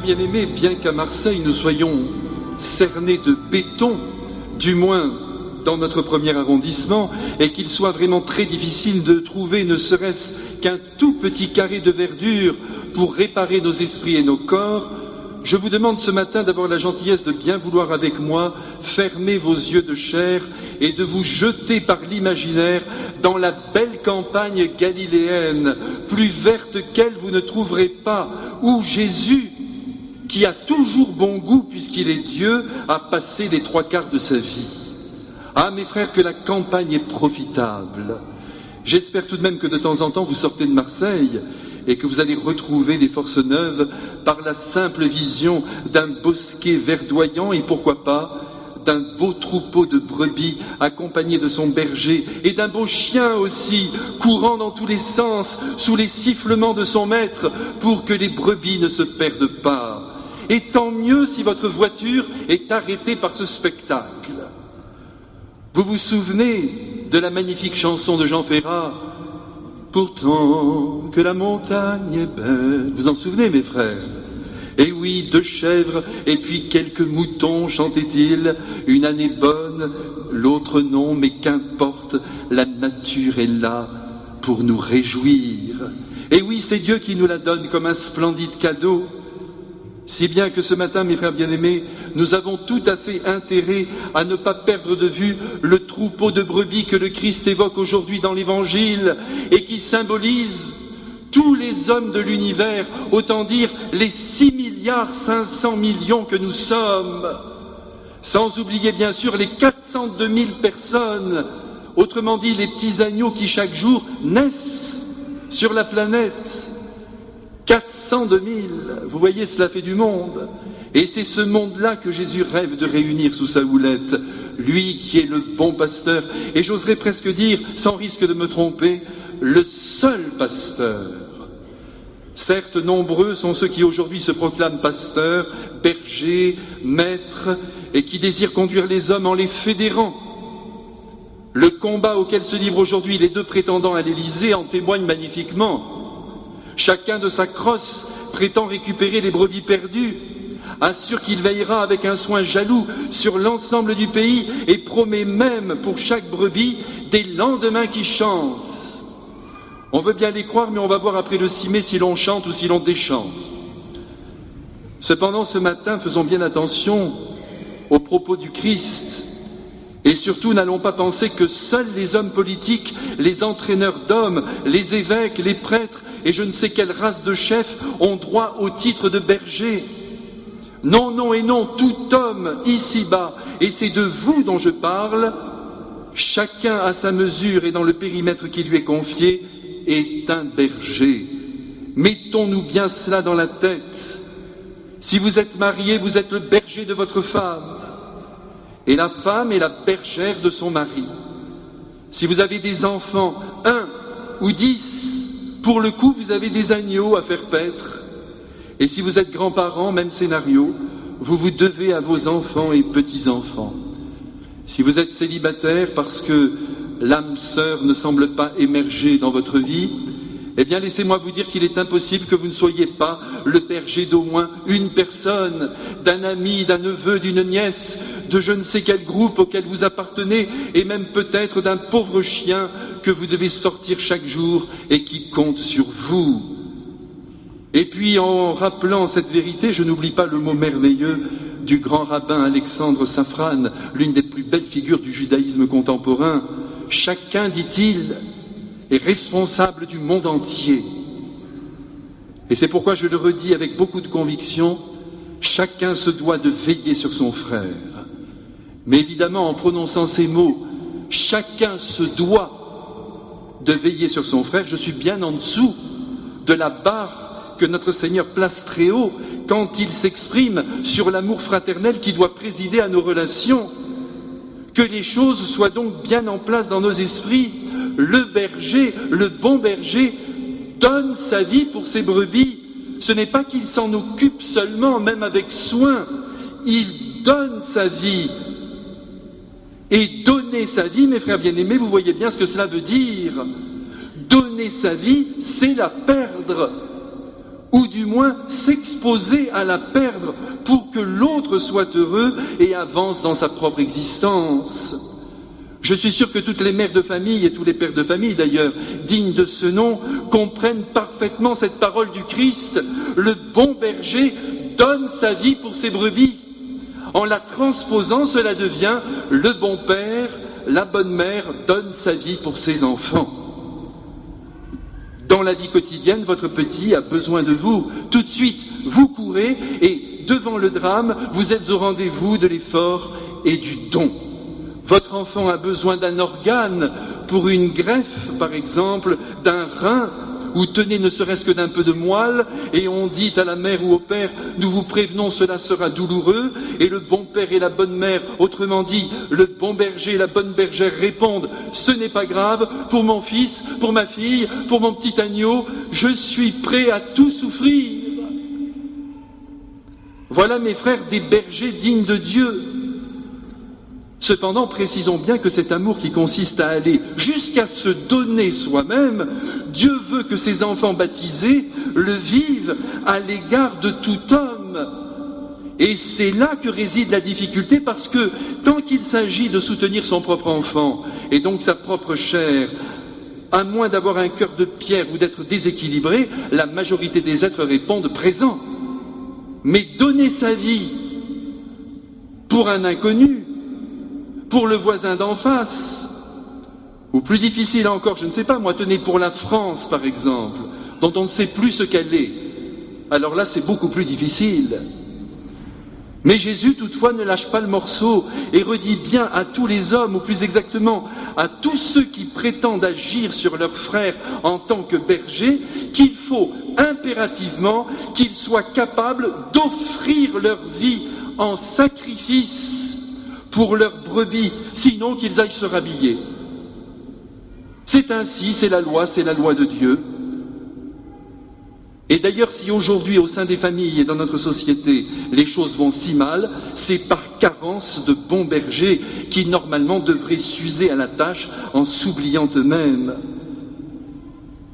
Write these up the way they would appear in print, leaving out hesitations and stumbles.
bien-aimés, bien qu'à Marseille nous soyons cernés de béton, du moins dans notre premier arrondissement, et qu'il soit vraiment très difficile de trouver ne serait-ce qu'un tout petit carré de verdure pour réparer nos esprits et nos corps, je vous demande ce matin d'avoir la gentillesse de bien vouloir avec moi fermer vos yeux de chair et de vous jeter par l'imaginaire dans la belle campagne galiléenne, plus verte qu'elle vous ne trouverez pas, où Jésus, qui a toujours bon goût puisqu'il est Dieu, a passé les 3/4 de sa vie. Ah, mes frères, que la campagne est profitable. J'espère tout de même que de temps en temps vous sortez de Marseille et que vous allez retrouver des forces neuves par la simple vision d'un bosquet verdoyant et pourquoi pas d'un beau troupeau de brebis accompagné de son berger et d'un beau chien aussi, courant dans tous les sens sous les sifflements de son maître pour que les brebis ne se perdent pas. Et tant mieux si votre voiture est arrêtée par ce spectacle. Vous vous souvenez de la magnifique chanson de Jean Ferrat, « Pourtant que la montagne est belle ». Vous en souvenez, mes frères? Et oui, 2 chèvres et puis quelques moutons, chantait-il, une année bonne, l'autre non, mais qu'importe, la nature est là pour nous réjouir. Et oui, c'est Dieu qui nous la donne comme un splendide cadeau. Si bien que ce matin, mes frères bien-aimés, nous avons tout à fait intérêt à ne pas perdre de vue le troupeau de brebis que le Christ évoque aujourd'hui dans l'Évangile et qui symbolise tous les hommes de l'univers, autant dire les 6,5 milliards que nous sommes, sans oublier bien sûr les 402 000 personnes, autrement dit les petits agneaux qui chaque jour naissent sur la planète. 402 000, vous voyez, cela fait du monde. Et c'est ce monde-là que Jésus rêve de réunir sous sa houlette, lui qui est le bon pasteur, et j'oserais presque dire, sans risque de me tromper, le seul pasteur. Certes, nombreux sont ceux qui aujourd'hui se proclament pasteurs, bergers, maîtres, et qui désirent conduire les hommes en les fédérant. Le combat auquel se livrent aujourd'hui les 2 prétendants à l'Élysée en témoigne magnifiquement. Chacun de sa crosse prétend récupérer les brebis perdues, assure qu'il veillera avec un soin jaloux sur l'ensemble du pays et promet même pour chaque brebis des lendemains qui chantent. On veut bien les croire, mais on va voir après le 6 mai si l'on chante ou si l'on déchante. Cependant, ce matin, faisons bien attention aux propos du Christ. Et surtout, n'allons pas penser que seuls les hommes politiques, les entraîneurs d'hommes, les évêques, les prêtres et je ne sais quelle race de chefs ont droit au titre de berger. Non, non et non, tout homme ici-bas, et c'est de vous dont je parle, chacun à sa mesure et dans le périmètre qui lui est confié, est un berger. Mettons-nous bien cela dans la tête. Si vous êtes marié, vous êtes le berger de votre femme. Et la femme est la bergère de son mari. Si vous avez des enfants, 1 ou 10, pour le coup, vous avez des agneaux à faire paître. Et si vous êtes grands-parents, même scénario, vous vous devez à vos enfants et petits-enfants. Si vous êtes célibataire parce que l'âme sœur ne semble pas émerger dans votre vie, eh bien laissez-moi vous dire qu'il est impossible que vous ne soyez pas le berger d'au moins une personne, d'un ami, d'un neveu, d'une nièce, de je ne sais quel groupe auquel vous appartenez, et même peut-être d'un pauvre chien que vous devez sortir chaque jour et qui compte sur vous. Et puis en rappelant cette vérité, je n'oublie pas le mot merveilleux du grand rabbin Alexandre Safran, l'une des plus belles figures du judaïsme contemporain. Chacun, dit-il, est responsable du monde entier. Et c'est pourquoi je le redis avec beaucoup de conviction, chacun se doit de veiller sur son frère. Mais évidemment, en prononçant ces mots, chacun se doit de veiller sur son frère, je suis bien en dessous de la barre que notre Seigneur place très haut quand il s'exprime sur l'amour fraternel qui doit présider à nos relations. Que les choses soient donc bien en place dans nos esprits. Le berger, le bon berger, donne sa vie pour ses brebis. Ce n'est pas qu'il s'en occupe seulement, même avec soin. Il donne sa vie. Et donner sa vie, mes frères bien-aimés, vous voyez bien ce que cela veut dire. Donner sa vie, c'est la perdre. ou du moins s'exposer à la perdre pour que l'autre soit heureux et avance dans sa propre existence. Je suis sûr que toutes les mères de famille et tous les pères de famille d'ailleurs, dignes de ce nom, comprennent parfaitement cette parole du Christ. Le bon berger donne sa vie pour ses brebis. En la transposant, cela devient le bon père, la bonne mère donne sa vie pour ses enfants. Dans la vie quotidienne, votre petit a besoin de vous. Tout de suite, vous courez et devant le drame, vous êtes au rendez-vous de l'effort et du don. Votre enfant a besoin d'un organe pour une greffe, par exemple, d'un rein, ou tenez ne serait-ce que d'un peu de moelle, et on dit à la mère ou au père, nous vous prévenons, cela sera douloureux, et le bon père et la bonne mère, autrement dit, le bon berger et la bonne bergère répondent, ce n'est pas grave, pour mon fils, pour ma fille, pour mon petit agneau, je suis prêt à tout souffrir. Voilà, mes frères, des bergers dignes de Dieu. Cependant, précisons bien que cet amour qui consiste à aller jusqu'à se donner soi-même, Dieu veut que ses enfants baptisés le vivent à l'égard de tout homme. Et c'est là que réside la difficulté, parce que tant qu'il s'agit de soutenir son propre enfant, et donc sa propre chair, à moins d'avoir un cœur de pierre ou d'être déséquilibré, la majorité des êtres répondent présent. Mais donner sa vie pour un inconnu, pour le voisin d'en face, ou plus difficile encore, je ne sais pas, moi, tenez, pour la France, par exemple, dont on ne sait plus ce qu'elle est. Alors là, c'est beaucoup plus difficile. Mais Jésus, toutefois, ne lâche pas le morceau et redit bien à tous les hommes, ou plus exactement, à tous ceux qui prétendent agir sur leurs frères en tant que bergers, qu'il faut impérativement qu'ils soient capables d'offrir leur vie en sacrifice pour leurs brebis, sinon qu'ils aillent se rhabiller. C'est ainsi, c'est la loi de Dieu. Et d'ailleurs, si aujourd'hui, au sein des familles et dans notre société, les choses vont si mal, c'est par carence de bons bergers qui, normalement, devraient s'user à la tâche en s'oubliant eux-mêmes.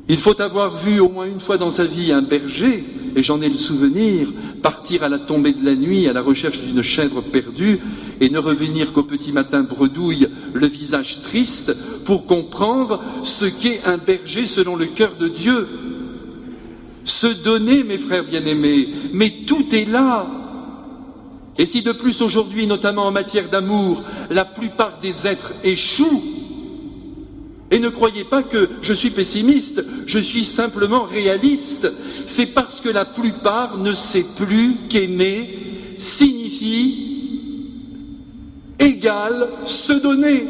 Il faut avoir vu au moins une fois dans sa vie un berger, et j'en ai le souvenir, partir à la tombée de la nuit à la recherche d'une chèvre perdue et ne revenir qu'au petit matin bredouille, le visage triste, pour comprendre ce qu'est un berger selon le cœur de Dieu. Se donner, mes frères bien-aimés, mais tout est là. Et si de plus aujourd'hui, notamment en matière d'amour, la plupart des êtres échouent, et ne croyez pas que je suis pessimiste, je suis simplement réaliste. C'est parce que la plupart ne sait plus qu'aimer signifie égal se donner.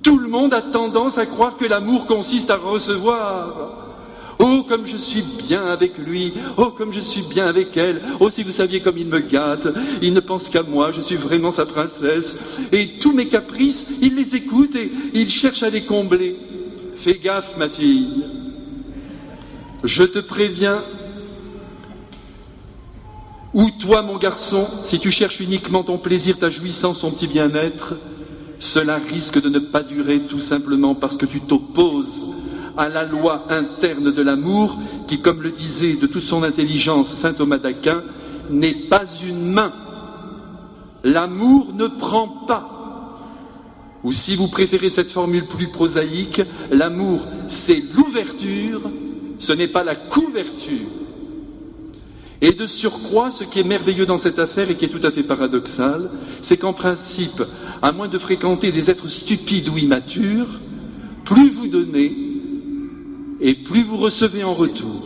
Tout le monde a tendance à croire que l'amour consiste à recevoir. Oh, comme je suis bien avec lui, oh, comme je suis bien avec elle, oh, si vous saviez comme il me gâte, il ne pense qu'à moi, je suis vraiment sa princesse, et tous mes caprices, il les écoute et il cherche à les combler. Fais gaffe, ma fille, je te préviens, ou toi, mon garçon, si tu cherches uniquement ton plaisir, ta jouissance, ton petit bien-être, cela risque de ne pas durer tout simplement parce que tu t'opposes à la loi interne de l'amour qui, comme le disait de toute son intelligence saint Thomas d'Aquin, n'est pas une main. L'amour ne prend pas. Ou si vous préférez cette formule plus prosaïque, l'amour c'est l'ouverture, ce n'est pas la couverture. Et de surcroît, ce qui est merveilleux dans cette affaire et qui est tout à fait paradoxal, c'est qu'en principe, à moins de fréquenter des êtres stupides ou immatures, plus vous donnez, et plus vous recevez en retour.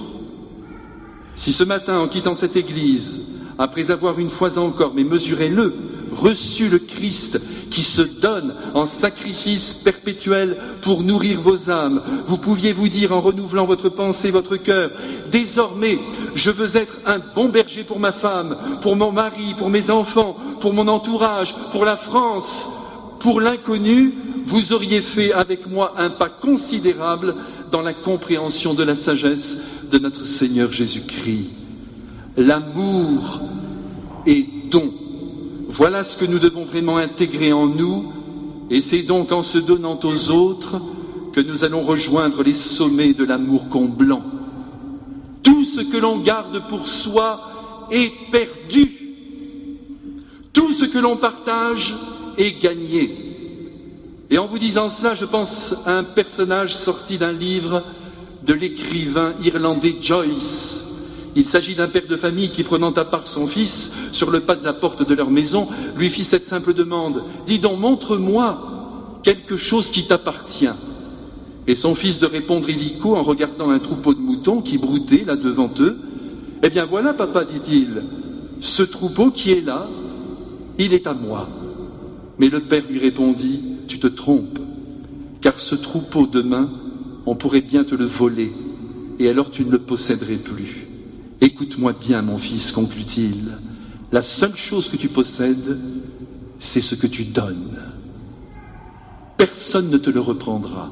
Si ce matin, en quittant cette église, après avoir une fois encore, mais mesurez-le, reçu le Christ qui se donne en sacrifice perpétuel pour nourrir vos âmes, vous pouviez vous dire en renouvelant votre pensée, votre cœur, désormais, je veux être un bon berger pour ma femme, pour mon mari, pour mes enfants, pour mon entourage, pour la France, pour l'inconnu, vous auriez fait avec moi un pas considérable dans la compréhension de la sagesse de notre Seigneur Jésus-Christ. L'amour est don. Voilà ce que nous devons vraiment intégrer en nous, et c'est donc en se donnant aux autres que nous allons rejoindre les sommets de l'amour comblant. Tout ce que l'on garde pour soi est perdu. Tout ce que l'on partage est gagné. Et en vous disant cela, je pense à un personnage sorti d'un livre de l'écrivain irlandais Joyce. Il s'agit d'un père de famille qui, prenant à part son fils sur le pas de la porte de leur maison, lui fit cette simple demande. « Dis donc, montre-moi quelque chose qui t'appartient. » Et son fils de répondre illico en regardant un troupeau de moutons qui broutait là devant eux. « Eh bien voilà, papa, dit-il, ce troupeau qui est là, il est à moi. » Mais le père lui répondit, « Tu te trompes, car ce troupeau demain, on pourrait bien te le voler, et alors tu ne le posséderais plus. Écoute-moi bien, mon fils, conclut-il, la seule chose que tu possèdes, c'est ce que tu donnes. Personne ne te le reprendra. »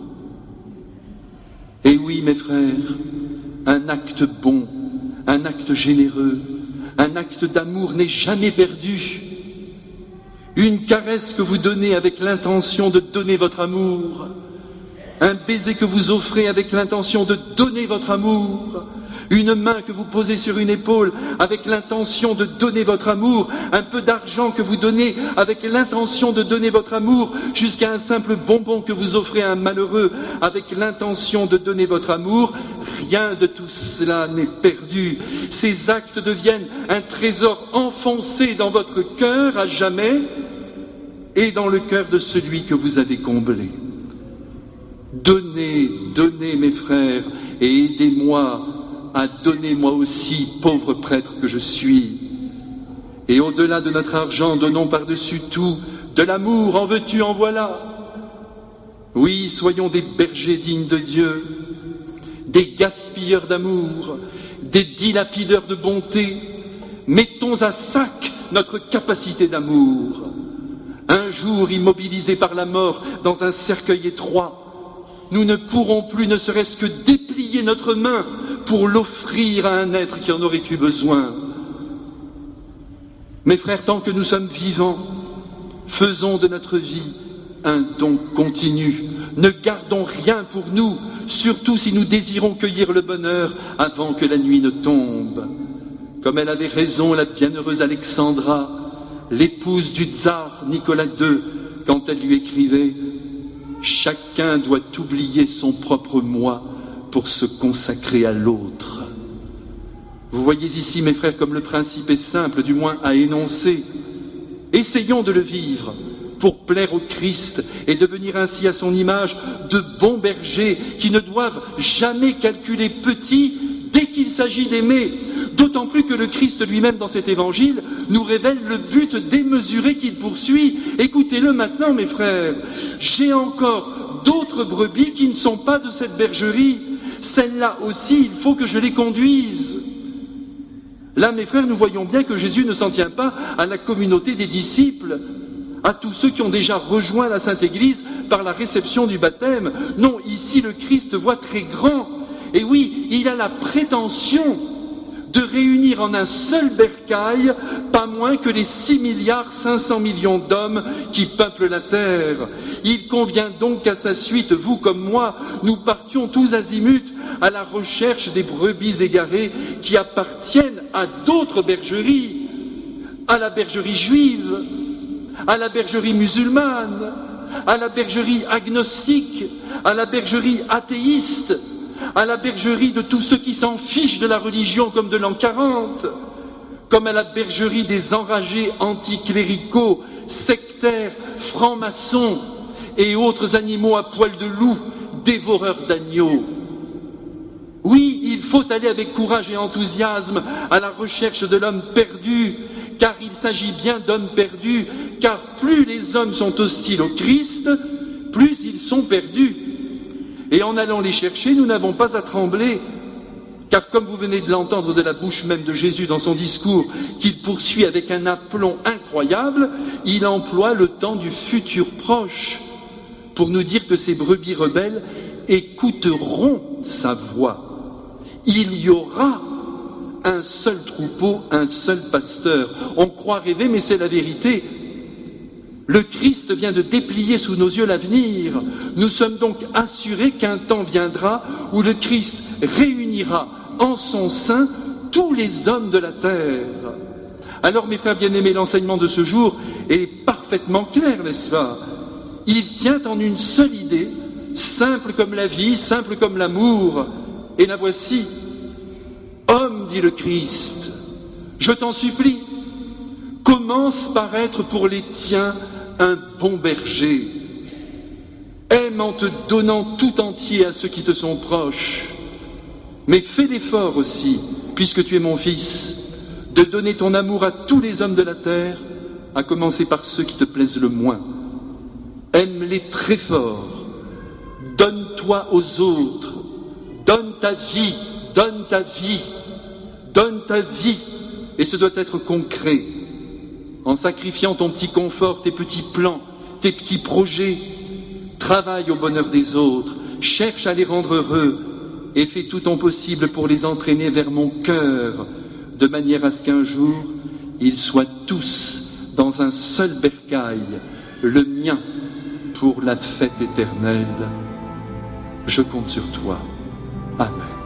Et oui, mes frères, un acte bon, un acte généreux, un acte d'amour n'est jamais perdu. Une caresse que vous donnez avec l'intention de donner votre amour, un baiser que vous offrez avec l'intention de donner votre amour, une main que vous posez sur une épaule avec l'intention de donner votre amour, un peu d'argent que vous donnez avec l'intention de donner votre amour, jusqu'à un simple bonbon que vous offrez à un malheureux avec l'intention de donner votre amour, rien de tout cela n'est perdu. Ces actes deviennent un trésor enfoncé dans votre cœur à jamais et dans le cœur de celui que vous avez comblé. Donnez, donnez mes frères, et aidez-moi à donner moi aussi, pauvre prêtre que je suis. Et au-delà de notre argent, donnons par-dessus tout de l'amour, en veux-tu, en voilà. Oui, soyons des bergers dignes de Dieu, des gaspilleurs d'amour, des dilapideurs de bonté. Mettons à sac notre capacité d'amour. Un jour, immobilisés par la mort dans un cercueil étroit, nous ne pourrons plus ne serait-ce que déplier notre main pour l'offrir à un être qui en aurait eu besoin. Mes frères, tant que nous sommes vivants, faisons de notre vie un don continu. Ne gardons rien pour nous, surtout si nous désirons cueillir le bonheur avant que la nuit ne tombe. Comme elle avait raison, la bienheureuse Alexandra, l'épouse du tsar Nicolas II, quand elle lui écrivait « Chacun doit oublier son propre moi pour se consacrer à l'autre. » Vous voyez ici, mes frères, comme le principe est simple, du moins à énoncer. Essayons de le vivre pour plaire au Christ et devenir ainsi à son image de bons bergers qui ne doivent jamais calculer petit dès qu'il s'agit d'aimer. D'autant plus que le Christ lui-même dans cet évangile nous révèle le but démesuré qu'il poursuit. Écoutez-le maintenant, mes frères. J'ai encore d'autres brebis qui ne sont pas de cette bergerie. Celles-là aussi, il faut que je les conduise. Là, mes frères, nous voyons bien que Jésus ne s'en tient pas à la communauté des disciples, à tous ceux qui ont déjà rejoint la Sainte Église par la réception du baptême. Non, ici, le Christ voit très grand. Et oui, il a la prétention de réunir en un seul bercail pas moins que les 6,5 milliards d'hommes qui peuplent la terre. Il convient donc qu'à sa suite, vous comme moi, nous partions tous azimuts à la recherche des brebis égarées qui appartiennent à d'autres bergeries, à la bergerie juive, à la bergerie musulmane, à la bergerie agnostique, à la bergerie athéiste, à la bergerie de tous ceux qui s'en fichent de la religion comme de l'an 40, comme à la bergerie des enragés anticléricaux, sectaires, francs-maçons et autres animaux à poil de loup, dévoreurs d'agneaux. Oui, il faut aller avec courage et enthousiasme à la recherche de l'homme perdu, car il s'agit bien d'hommes perdus, car plus les hommes sont hostiles au Christ, plus ils sont perdus. Et en allant les chercher, nous n'avons pas à trembler, car comme vous venez de l'entendre de la bouche même de Jésus dans son discours, qu'il poursuit avec un aplomb incroyable, il emploie le temps du futur proche pour nous dire que ces brebis rebelles écouteront sa voix. Il y aura un seul troupeau, un seul pasteur. On croit rêver, mais c'est la vérité. Le Christ vient de déplier sous nos yeux l'avenir. Nous sommes donc assurés qu'un temps viendra où le Christ réunira en son sein tous les hommes de la terre. Alors, mes frères bien-aimés, l'enseignement de ce jour est parfaitement clair, n'est-ce pas? Il tient en une seule idée, simple comme la vie, simple comme l'amour. Et la voici. Homme, dit le Christ, je t'en supplie, commence par être pour les tiens un bon berger. Aime en te donnant tout entier à ceux qui te sont proches. Mais fais l'effort aussi, puisque tu es mon fils, de donner ton amour à tous les hommes de la terre, à commencer par ceux qui te plaisent le moins. Aime-les très fort. Donne-toi aux autres. Donne ta vie, donne ta vie, donne ta vie. Et ce doit être concret. En sacrifiant ton petit confort, tes petits plans, tes petits projets, travaille au bonheur des autres, cherche à les rendre heureux et fais tout ton possible pour les entraîner vers mon cœur, de manière à ce qu'un jour, ils soient tous dans un seul bercail, le mien, pour la fête éternelle. Je compte sur toi. Amen.